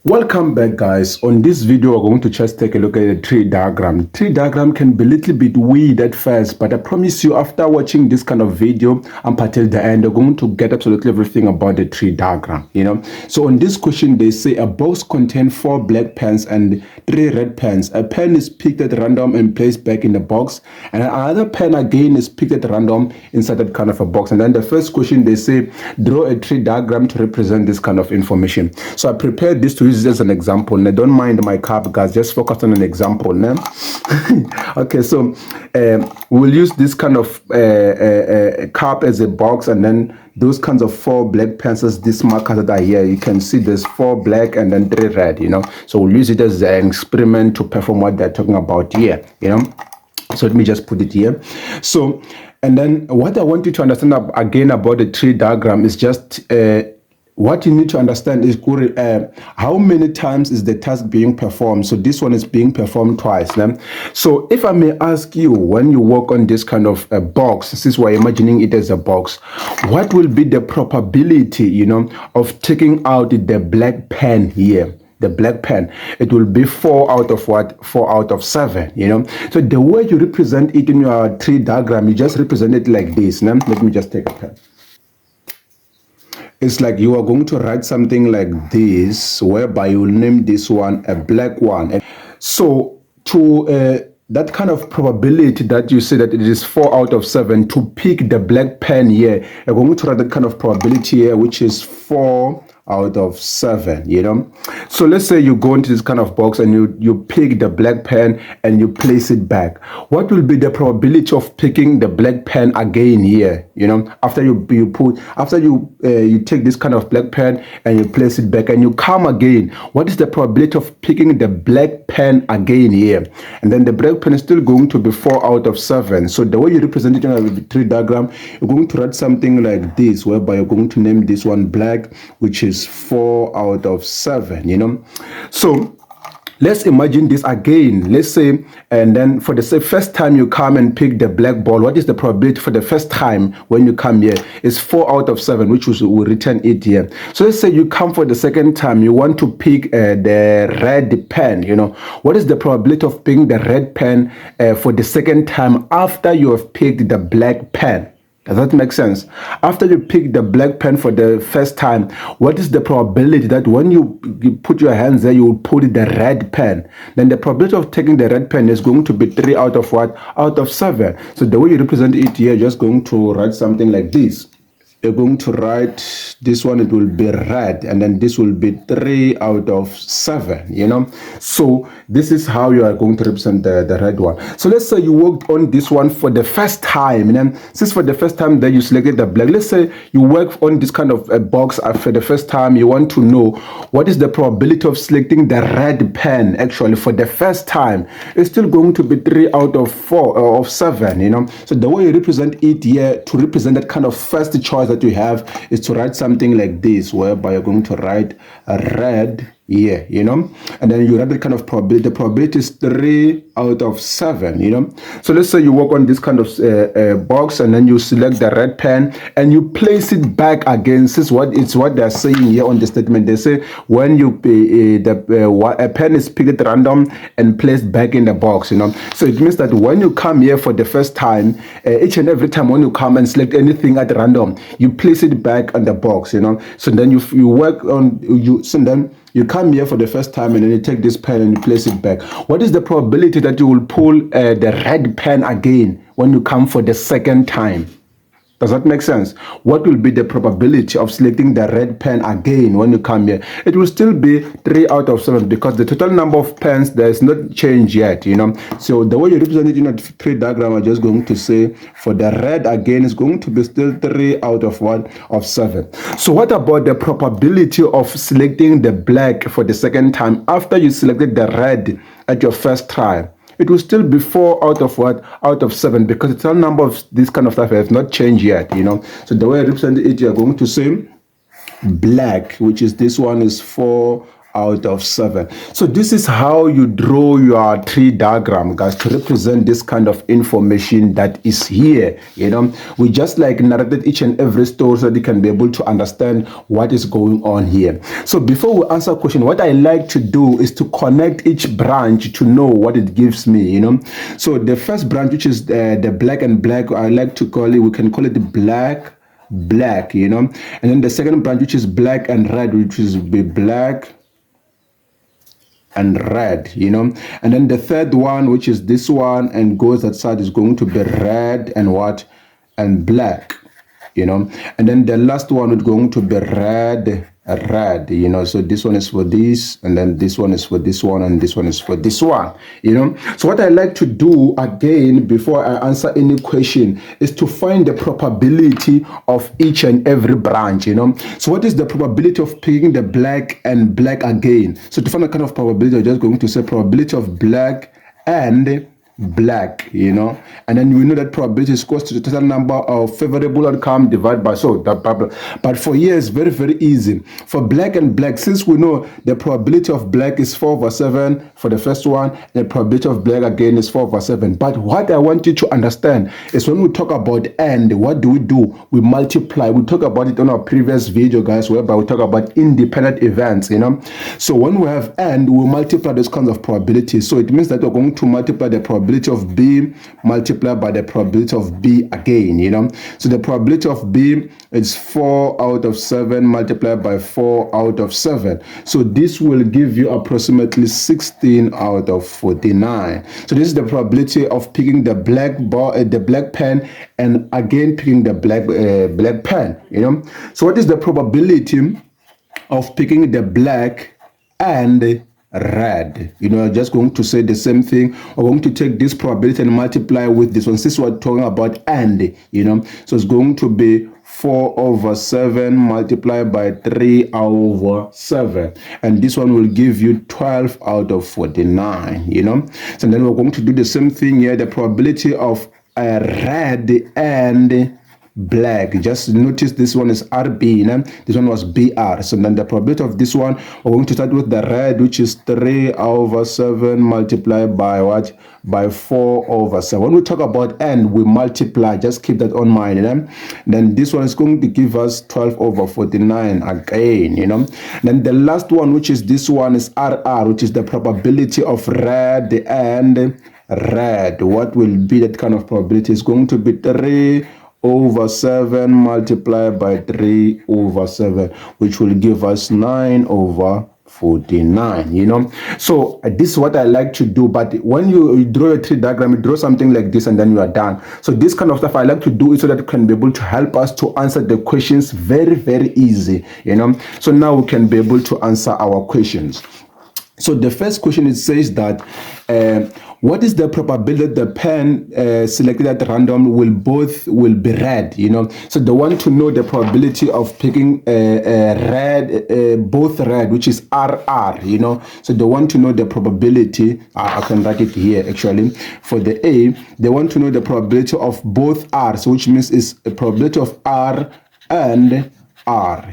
Welcome back, guys. On this video, we're going to just take a look at the tree diagram. Tree diagram can be a little bit weird at first, but I promise you, after watching this kind of video up until the end, you're going to get absolutely everything about the tree diagram, So on this question, they say a box contains 4 black pens and 3 red pens. A pen is picked at random and placed back in the box, and another pen again is picked at random inside that kind of a box. And then the first question, they say, draw a tree diagram to represent this kind of information. So I prepared this to use as an example. Now, don't mind my cup, guys. Just focus on an example. Now. Okay, so we'll use this kind of cup as a box, and then those kinds of 4 black pencils, these markers that are here, you can see there's 4 black and then 3 red, So we'll use it as an experiment to perform what they're talking about here, So let me just put it here. So, and then what I want you to understand again about the tree diagram is just what you need to understand is how many times is the task being performed. So this one is being performed twice. So if I may ask you, when you work on this kind of a box, since we're imagining it as a box, what will be the probability, of taking out the black pen here? The black pen, it will be 4 out of what? 4 out of 7, So the way you represent it in your tree diagram, you just represent it like this. Let me just take a pen. It's like you are going to write something like this, whereby you will name this one a black one. And so to that kind of probability that you say that it is 4 out of 7 to pick the black pen here, you're going to write that kind of probability here, which is 4 out of 7, So let's say you go into this kind of box and you pick the black pen and you place it back. What will be the probability of picking the black pen again here, after you take this kind of black pen and you place it back and you come again? What is the probability of picking the black pen again here? And then the black pen is still going to be 4 out of 7. So the way you represent it in a tree diagram, you're going to write something like this, whereby you're going to name this one black, which is 4 out of 7, So let's imagine this again. Let's say, and then for the first time you come and pick the black ball, what is the probability for the first time when you come here? It's 4 out of 7, which will return it here. So let's say you come for the second time, you want to pick the red pen, What is the probability of picking the red pen for the second time after you have picked the black pen? Does that make sense? After you pick the black pen for the first time, what is the probability that when you put your hands there, you will put the red pen? Then the probability of taking the red pen is going to be 3 out of what? Out of 7. So the way you represent it here, you're just going to write something like this. You're going to write this one, it will be red, and then this will be 3 out of 7, So this is how you are going to represent the red one. So let's say you worked on this one for the first time, and then since for the first time that you selected the black, let's say you work on this kind of a box for the first time, you want to know what is the probability of selecting the red pen actually for the first time. It's still going to be 3 out of 4 of 7, So the way you represent it here, to represent that kind of first choice that you have, is to write something like this, whereby you're going to write a red here, and then you write the kind of probability. The probability is 3 out of 7, So let's say you work on this kind of box, and then you select the red pen and you place it back again. This is what they're saying here on the statement. They say when you a pen is picked at random and placed back in the box, So it means that when you come here for the first time, each and every time when you come and select anything at random, you place it back on the box, So then you work on so then you come here for the first time and then you take this pen and you place it back. What is the probability that you will pull the red pen again when you come for the second time? Does that make sense? What will be the probability of selecting the red pen again when you come here? It will still be 3 out of 7 because the total number of pens, there is not change yet, So the way you represent it in a tree diagram, I'm just going to say for the red again, is going to be still 3 out of what? Of 7. So what about the probability of selecting the black for the second time after you selected the red at your first try? It will still be 4 out of what? Out of 7, because the total number of this kind of stuff has not changed yet, So the way I represent it, you're going to say black, which is this one, is 4 out of 7. So this is how you draw your tree diagram, guys, to represent this kind of information that is here. We just like narrated each and every story so that you can be able to understand what is going on here. So before we answer a question, what I like to do is to connect each branch to know what it gives me. So the first branch, which is the black and black, I like to call it, we can call it black, and then the second branch, which is black and red, which is be black and red, and then the third one, which is this one and goes that side, is going to be red and what, and black, and then the last one is going to be red, so this one is for this, and then this one is for this one, and this one is for this one, so what I like to do again before I answer any question is to find the probability of each and every branch. So what is the probability of picking the black and black again? So to find a kind of probability, I'm just going to say probability of black and black, and then we know that probability is equal to the total number of favorable outcome divided by but for here it's very, very easy. For black and black, since we know the probability of black is 4/7 for the first one, and the probability of black again is 4/7. But what I want you to understand is when we talk about and, what do? We multiply. We talk about it on our previous video, guys, whereby we talk about independent events, so when we have and, we multiply those kinds of probabilities. So it means that we're going to multiply the probability of B multiplied by the probability of B again, so the probability of B is 4 out of 7 multiplied by 4 out of 7. So this will give you approximately 16 out of 49. So this is the probability of picking the black pen, and again picking the black pen, So what is the probability of picking the black and red? Just going to say the same thing. We're going to take this probability and multiply with this one, since we're talking about and, so it's going to be 4/7 multiplied by 3/7, and this one will give you 12 out of 49, so then we're going to do the same thing here. The probability of red and black, just notice this one is RB, this one was BR. So then the probability of this one, we're going to start with the red, which is 3/7 multiplied by what? By 4/7. When we talk about and, we multiply. Just keep that on mind. Then this one is going to give us 12/49 again. Then the last one, which is this one, is RR, which is the probability of red and red. What will be that kind of probability? Is going to be 3/7 multiplied by 3/7, which will give us 9/49. So this is what I like to do. But when you draw a tree diagram, you draw something like this and then you are done. So this kind of stuff I like to do it so that it can be able to help us to answer the questions very, very easy. So now we can be able to answer our questions. So the first question, it says that what is the probability that the pen selected at random will be red? So they want to know the probability of picking both red, which is RR. So they want to know the probability. I can write it here actually. For the A, they want to know the probability of both R's, which means it's a probability of R and R,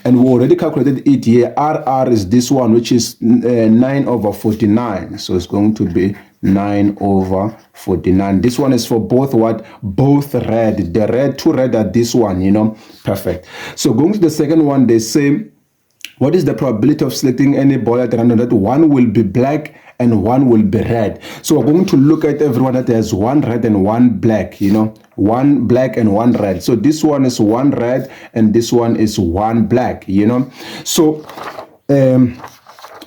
and we already calculated it here. RR is this one, which is 9/49. So it's going to be 9/49. This one is for both what? Both red. The two red are this one, perfect. So going to the second one, they say, what is the probability of selecting any ball at random that one will be black and one will be red? So we're going to look at everyone that has one red and one black, one black and one red. So this one is one red and this one is one black, So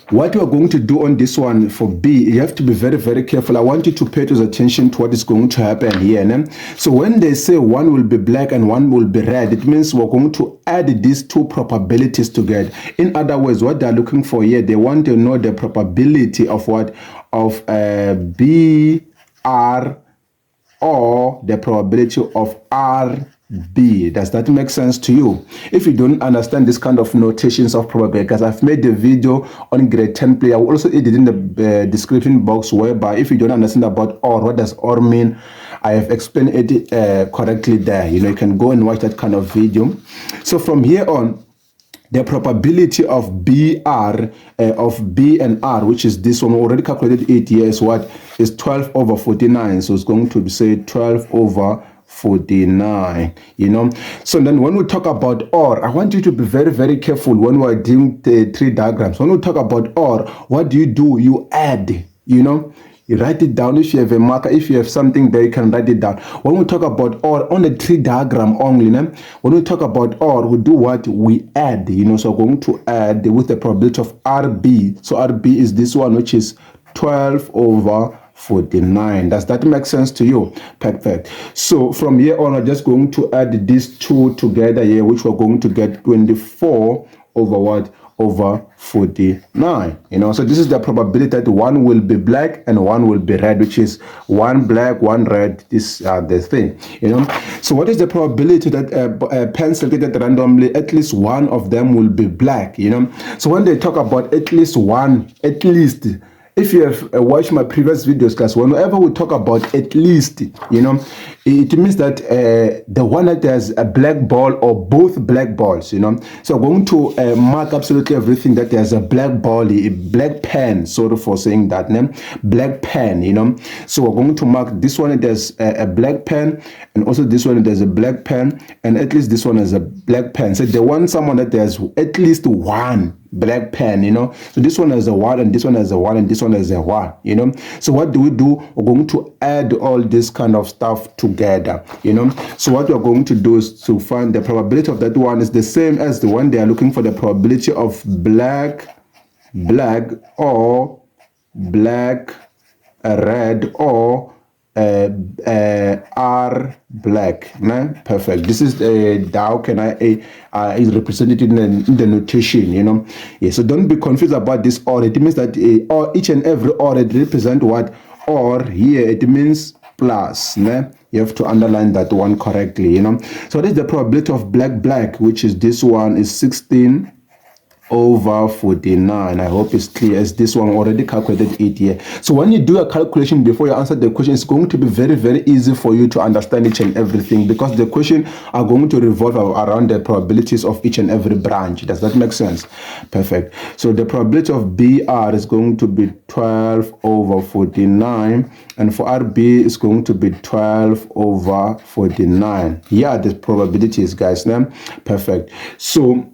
what we're going to do on this one for B, you have to be very, very careful. I want you to pay close attention to what is going to happen here. So when they say one will be black and one will be red, it means we're going to add these two probabilities together. In other words, what they're looking for here, they want to know the probability of what? Of BR or the probability of RB. Does that make sense to you? If you don't understand this kind of notations of probability, because I've made the video on grade 10 play, I will also add it in the description box, whereby if you don't understand about OR, what does OR mean, I have explained it correctly there. You can go and watch that kind of video. So from here on, the probability of BR, of B and R, which is this one, we already calculated it here, is what? Is 12 over 49. So it's going to be, say, 12 over 49, you know. So then when we talk about OR, I want you to be very, very careful when we're doing the tree diagrams. When we talk about OR, what do? You add, you know. You write it down. If you have a marker, if you have something there, you can write it down. When we talk about OR on the tree diagram only, when we talk about OR, we do what? We add, you know. So we're going to add with the probability of RB. So RB is this one, which is 12 over 49. Does that make sense to you? Perfect. So from here on, we're just going to add these two together here, which we're going to get 24 over what? Over 49, you know. So this is the probability that one will be black and one will be red, which is one black, one red. This the thing, you know. So what is the probability that a pen selected randomly, at least one of them will be black, you know. So when they talk about at least one, at least, if you have watched my previous videos, guys, whenever we talk about at least, you know, it means that the one that has a black ball or both black balls, you know. So we're going to mark absolutely everything that has a black ball, a black pen, sorry for saying that name, black pen, you know. So we're going to mark this one, it has a black pen, and also this one, it has a black pen, and at least this one has a black pen. So they want someone that has at least one black pen, you know. So this one has a 1, and this one has a 1, and this one has a 1, you know. So what do? We're going to add all this kind of stuff together, you know. So what we're going to do is to find the probability of that one is the same as the one they are looking for, the probability of black, or black, red, or R black. Nah? Perfect. This is how can I is represented in the notation, you know. Yeah, so don't be confused about this or. It means that or each and every or it represent what? Or here it means plus. Nah? You have to underline that one correctly, you know. So this is the probability of black, which is this one is 16 over 49. I hope it's clear, as this one already calculated it here. So when you do a calculation before you answer the question, it's going to be very, very easy for you to understand each and everything, because the question are going to revolve around the probabilities of each and every branch. Does that make sense? Perfect. So the probability of BR is going to be 12 over 49, and for RB is going to be 12 over 49. Yeah, the probabilities, guys. Now, perfect. So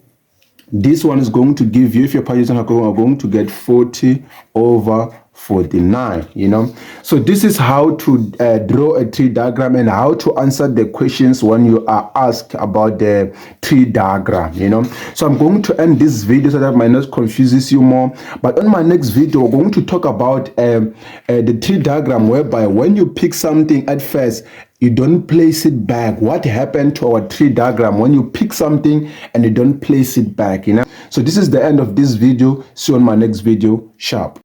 this one is going to give you, if your parties are going to get 40 over 49, you know. So this is how to draw a tree diagram and how to answer the questions when you are asked about the tree diagram, you know. So I'm going to end this video so that might not confuses you more, but on my next video we're going to talk about the tree diagram, whereby when you pick something at first, you don't place it back. What happened to our tree diagram when you pick something and you don't place it back, you know. So this is the end of this video. See you on my next video. Sharp.